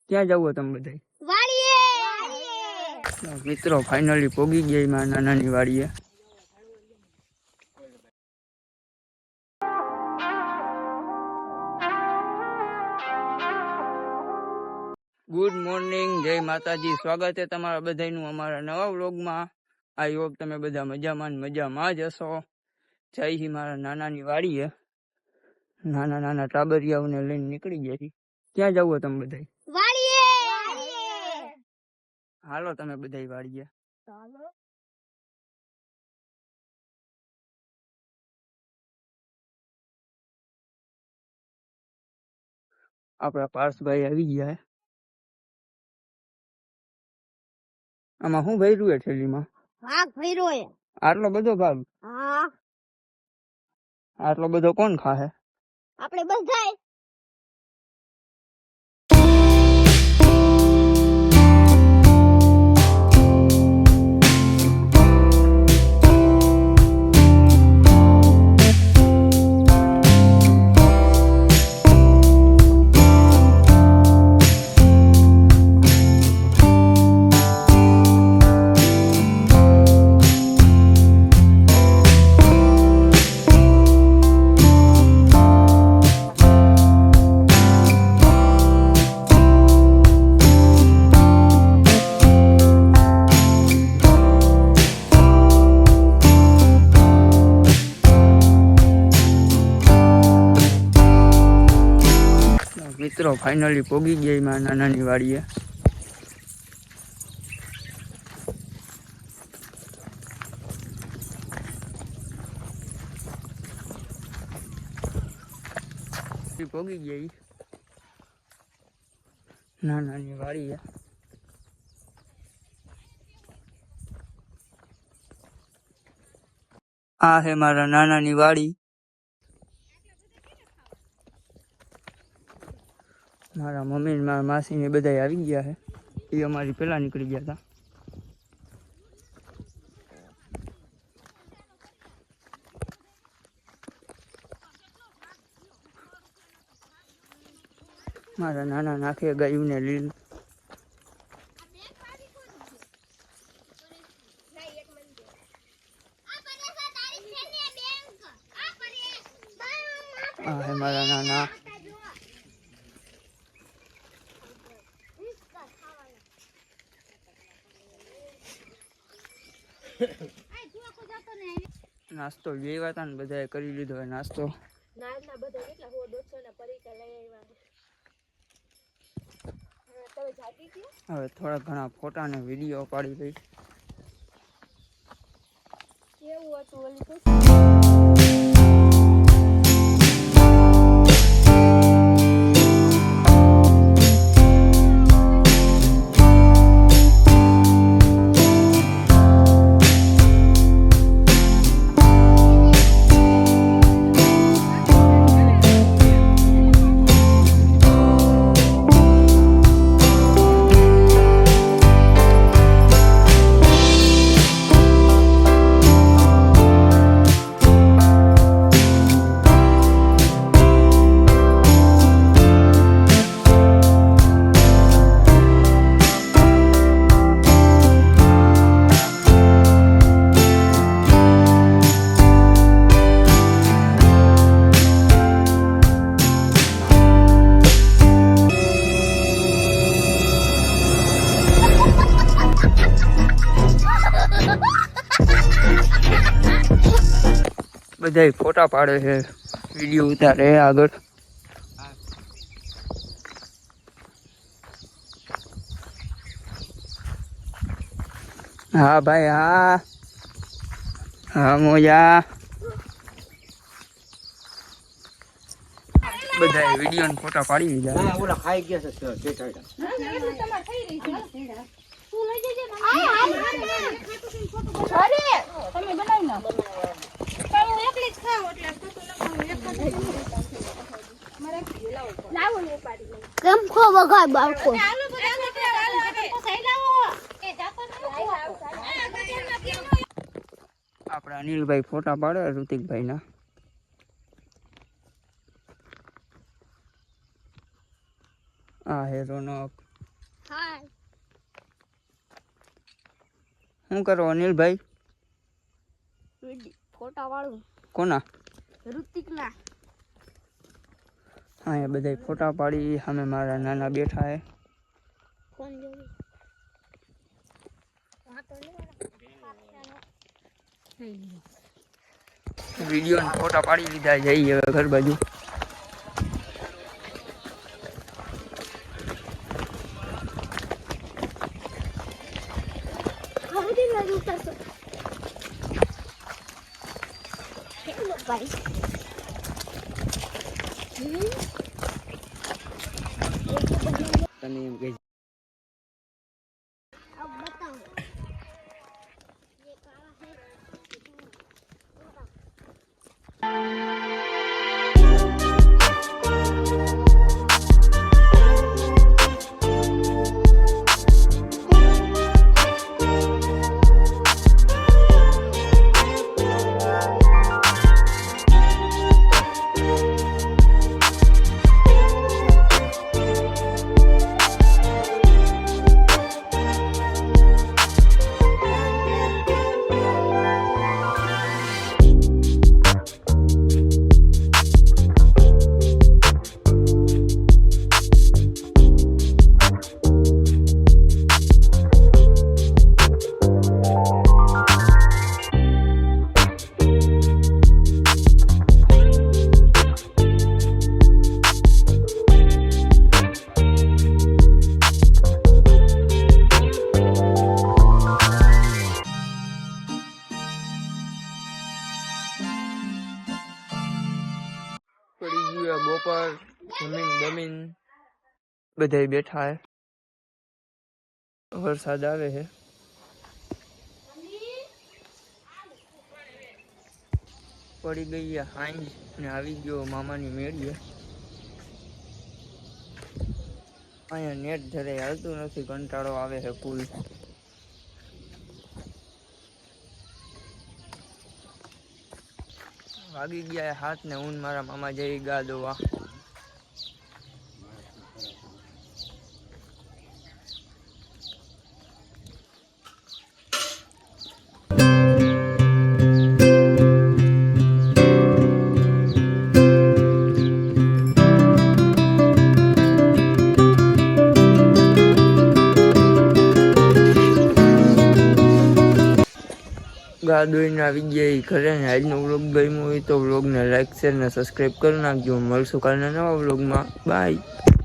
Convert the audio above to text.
ક્યાં જવું તમે બધા? વાડીએ. મિત્રો ફાઇનલી પોગી ગયા માં નાનાની વાડીએ. ગુડ મોર્નિંગ, જય માતાજી. સ્વાગત છે તમારા બધાનું અમારા નવા વ્લોગમાં. આ યોગ તમે બધા મજામાં જ હશો. જઈ મારા નાનાની વાડીએ. નાના ટાબરિયાઓને લઈને નીકળી ગયા છીએ. ક્યાં જવું તમે બધા? વાડીએ. હાલો તમે બધા વાડીએ. આપડા પાર્સભાઈ આવી ગયા. આમાં શું ભર્યું હે થેલીમાં? ભાગ ભર્યો હે. આટલો બધો ભાગ? હા. આટલો બધો કોણ ખાહે? આપણે બધાય. મિત્રો ફાઇનલી પોગી ગયા માં નાનાની વાડીએ. પોગી ગયા નાનાની વાડીએ. આ હે મારા નાનાની વાડી. મારા મમ્મી ને મારા માસી ને બધા આવી ગયા છે. એ અમારી પેલા નીકળી ગયા હતા. મારા નાના નાખે ગાયું ને લીલ. આ હે મારા નાના. નાસ્તો લેવા હતા ને બધાએ કરી લીધો હોય નાસ્તો. હવે થોડા ઘણા ફોટા ને વિડીયો પાડી દઈ. બધા ફોટા પાડે છે, વિડીયો ઉતારે આગળ. હા ભાઈ હા. હા મોજા. બધા વિડીયો ને ફોટા પાડી લીધા. ઓલા ખાઈ ગયા છે. કેમ ખો વગાડ બાળકો. આપડા અનિલભાઈ ફોટા પાડે ઋતિકભાઈ ના. આ હે રોનક. હાય. શું કરો અનિલભાઈ? ફોટા વાળું. કોના? ઋતિકના. હા એ બધા ફોટા પાડી સામે મારા નાના બેઠા હે. કોણ જોવે? વિડીયો ફોટા પાડી લીધા, જઈએ હવે ઘર બાજુ. તને એમ કહે अब बताओ પડી ગયું બપોર, જમીન બમીન બધા બેઠા હે. વરસાદ આવે છે. પડી ગઈ હાંજ ને આવી ગયો મામાની મેળીએ. અહીંયા નેટ જરાય હાલતું નથી, કંટાળો આવે છે ફૂલ. વાગી ગયા હાથ ને હું મારા મામા જઈ ગા દોવા. ગા દોઈને આવી ગયા ઘરે ને. આજનો વ્લોગ ગમ્યો હોય તો વ્લોગને લાઈક શેર ને સબસ્ક્રાઈબ કરી નાખજો. મળશું કાલના નવા વ્લોગમાં. બાય.